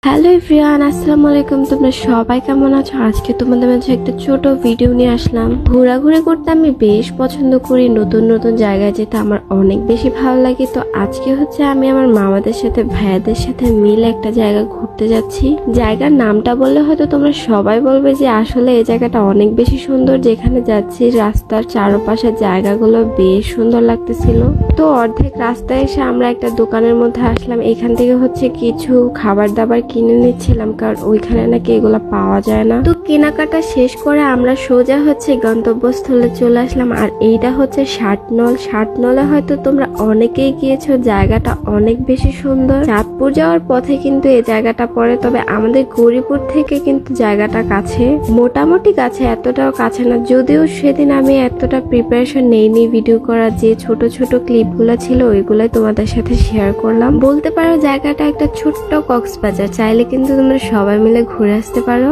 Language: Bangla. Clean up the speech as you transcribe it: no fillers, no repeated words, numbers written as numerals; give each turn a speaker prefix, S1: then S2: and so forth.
S1: হ্যালো এভরিওয়ান, আসসালামু আলাইকুম। তোমরা সবাই কেমন আছো? আজকে তোমাদের মাঝে একটা ছোট ভিডিও নিয়ে আসলাম। ঘোরাঘুরি করতে আমি বেশ পছন্দ করি, নতুন নতুন জায়গায় যেতে আমার অনেক বেশি ভালো লাগে। তো আজকে আমি আমার মামাদের সাথে ভাইয়াদের সাথে মিলে একটা জায়গা ঘুরতে যাচ্ছি। জায়গার নামটা বললে হয়তো তোমরা সবাই বলবে যে আসলে এই জায়গাটা অনেক বেশি সুন্দর। যেখানে যাচ্ছি রাস্তার চারপাশের জায়গাগুলো বেশ সুন্দর লাগতেছিল। তো অর্ধেক রাস্তায় এসে আমরা একটা দোকানের মধ্যে আসলাম। এখান থেকে কিছু খাবার দাবার কিনে নিচ্ছিলাম, কারণ ওইখানে নাকি এগুলা পাওয়া যায় না। তো কেনাকাটা শেষ করে আমরা সোজা গন্তব্যস্থলে চলে আসলাম। আর এইটা ষাটনল। ষাটনলে হয়তো তোমরা অনেকেই গিয়েছো, জায়গাটা অনেক বেশি সুন্দর। চাঁদপুর যাওয়ার পথে কিন্তু এই জায়গাটা পড়ে, তবে আমাদের গৌরীপুর থেকে কিন্তু জায়গাটা কাছে, মোটামুটি কাছে, এতটাও কাছে না। যদিও সেদিন আমি এতটা প্রিপারেশন নেইনি ভিডিও করার, যে ছোট ছোট ক্লিপগুলো ছিল ওইগুলাই তোমাদের সাথে শেয়ার করলাম। বলতে পারো জায়গাটা একটা ছোট্ট কক্সবাজার। চাইলে কিন্তু তোমরা সবাই মিলে ঘুরে আসতে পারো।